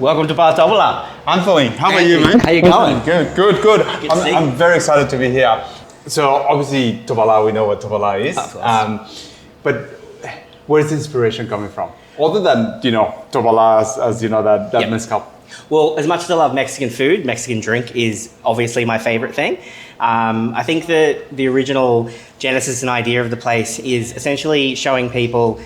Welcome to Bar Tobola. Anthony, how are you, man? How you going? Good. I'm very excited to be here. So obviously Tobola, we know what Tobola is. Of course. But where's the inspiration coming from? Other than, Tobola as you know, that Yep. mezcal. Well, as much as I love Mexican food, Mexican drink is obviously my favorite thing. I think that the original genesis and idea of the place is essentially showing people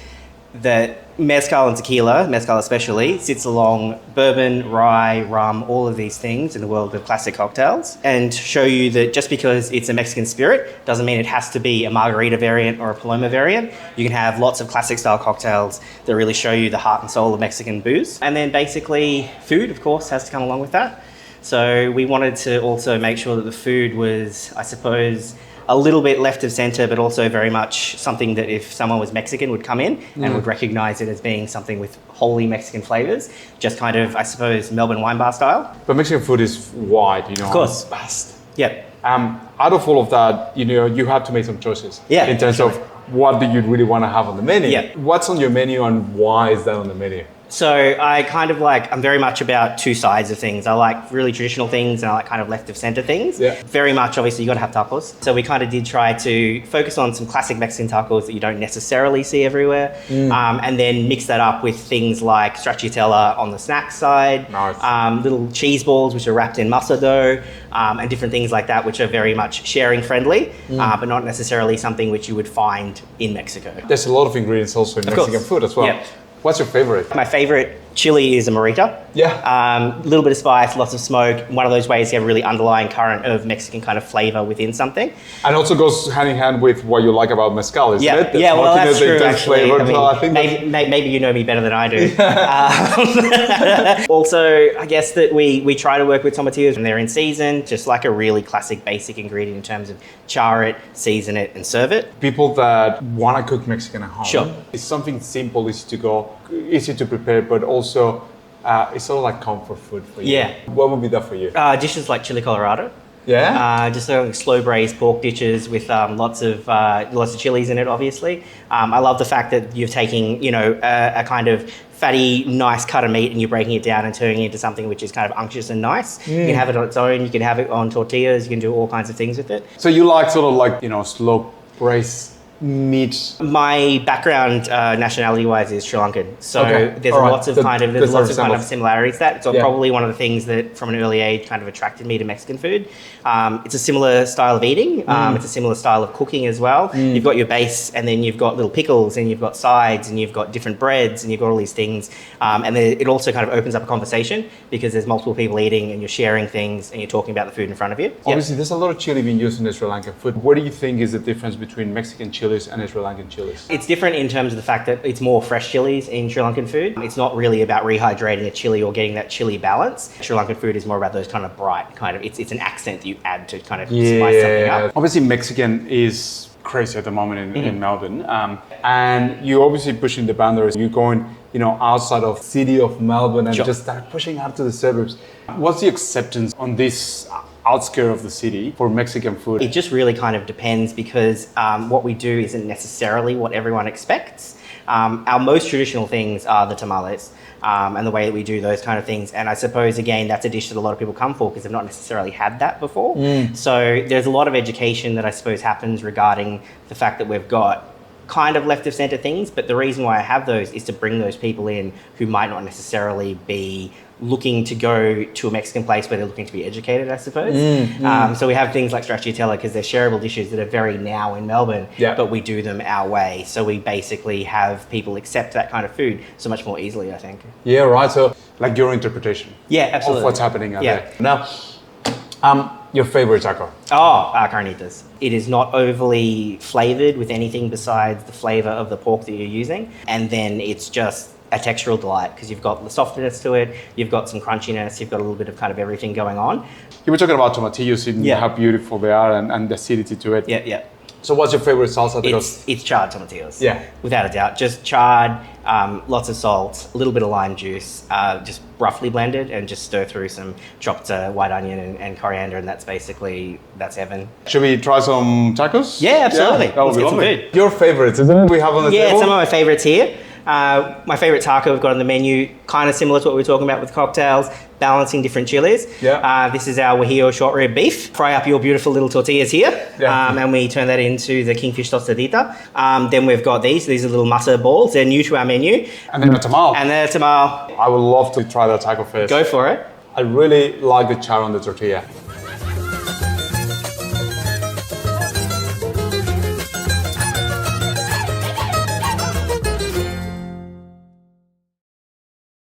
that mezcal and tequila, mezcal especially, sits along bourbon, rye, rum, all of these things in the world of classic cocktails, and show you that just because it's a Mexican spirit doesn't mean it has to be a margarita variant or a Paloma variant. You can have lots of classic style cocktails that really show you the heart and soul of Mexican booze. And then basically food, of course, has to come along with that. So we wanted to also make sure that the food was, I suppose, a little bit left of center, but also very much something that if someone was Mexican would come in and would recognize it as being something with wholly Mexican flavors, just kind of, I suppose, Melbourne wine bar style. But Mexican food is wide, Of course. it's vast. Yep. Out of all of that, you have to make some choices. Yeah, In terms of what do you really want to have on the menu? Yeah. What's on your menu and why is that on the menu? So I'm very much about two sides of things. I like really traditional things and I like kind of left of center things. Yeah. Very much, obviously, you got to have tacos. So we kind of did try to focus on some classic Mexican tacos that you don't necessarily see everywhere. And then mix that up with things like stracciatella on the snack side. Nice. Little cheese balls, which are wrapped in masa dough, and different things like that, which are very much sharing friendly, but not necessarily something which you would find in Mexico. There's a lot of ingredients also in Of Mexican course. food as well. Yep. What's your favorite? My favorite chili is a morita. Yeah. A little bit of spice, lots of smoke. One of those ways you have a really underlying current of Mexican kind of flavor within something. And also goes hand in hand with what you like about mezcal, isn't it? The Well, that's smokiness, the true, intense actually. flavor. I mean, So I think maybe you know me better than I do. Also, I guess that we try to work with tomatillos when they're in season, just like a really classic basic ingredient in terms of char it, season it, and serve it. people that want to cook Mexican at home, Sure. it's something simple, easy to go, easy to prepare, but also it's sort of like comfort food for you. Yeah. What would be that for you? Dishes like chili colorado. Yeah? Just slow braised pork dishes with lots of chilies in it. Obviously, I love the fact that you're taking a kind of fatty, nice cut of meat and you're breaking it down and turning it into something which is kind of unctuous and nice. You can have it on its own. You can have it on tortillas. You can do all kinds of things with it. So you like sort of like, slow braised meat. My background, nationality-wise, is Sri Lankan, so Okay. there's All right. lots of That's kind of understandable. similarities. That's Yeah. probably one of the things that, from an early age, kind of attracted me to Mexican food. It's a similar style of eating. It's a similar style of cooking as well. You've got your base, and then you've got little pickles, and you've got sides, and you've got different breads, and you've got all these things. And then it also kind of opens up a conversation because there's multiple people eating, and you're sharing things, and you're talking about the food in front of you. Yep. Obviously, there's a lot of chili being used in the Sri Lankan food. What do you think is the difference between Mexican chilies and Sri Lankan chilies? It's different in terms of the fact that it's more fresh chilies in Sri Lankan food. It's not really about rehydrating a chili or getting that chili balance. Sri Lankan food is more about those kind of bright kind of, it's an accent that you add to kind of spice something up. Obviously, Mexican is crazy at the moment in Melbourne. And you're obviously pushing the boundaries. You're going, outside of city of Melbourne and Sure. just start pushing out to the suburbs. What's the acceptance on this outskirt of the city for Mexican food? It just really kind of depends because what we do isn't necessarily what everyone expects. Our most traditional things are the tamales. And the way that we do those kind of things. And I suppose, again, that's a dish that a lot of people come for because they've not necessarily had that before. So there's a lot of education that I suppose happens regarding the fact that we've got kind of left of center things, but the reason why I have those is to bring those people in who might not necessarily be looking to go to a Mexican place where they're looking to be educated, I suppose. So we have things like stracciatella because they're shareable dishes that are very now in Melbourne, but we do them our way. So we basically have people accept that kind of food so much more easily, I think. Yeah, right. So, like your interpretation Yeah, absolutely. of what's happening out Yeah. there. Now, your favorite taco? Carnitas. It is not overly flavored with anything besides the flavor of the pork that you're using. And then it's just a textural delight because you've got the softness to it, you've got some crunchiness, you've got a little bit of kind of everything going on. You were talking about tomatillos and Yeah. how beautiful they are and the acidity to it. Yeah. So what's your favorite salsa? Because It's charred tomatillos. Yeah. Without a doubt. Just charred, lots of salt, a little bit of lime juice, just roughly blended and just stir through some chopped white onion and coriander, and that's heaven. should we try some tacos? Yeah, absolutely. That would Let's be get some lovely. food. Your favorites, isn't it? We have on the Yeah, table. some of my favorites here. My favorite taco we've got on the menu, kind of similar to what we were talking about with cocktails, balancing different chilies. Yeah. This is our Guajillo short rib beef. Fry up your beautiful little tortillas here, Yeah. and we turn that into the kingfish tostadita. Then we've got these are little masa balls. They're new to our menu. And then a tamal. And they're tamal. I would love to try that taco first. Go for it. I really like the char on the tortilla.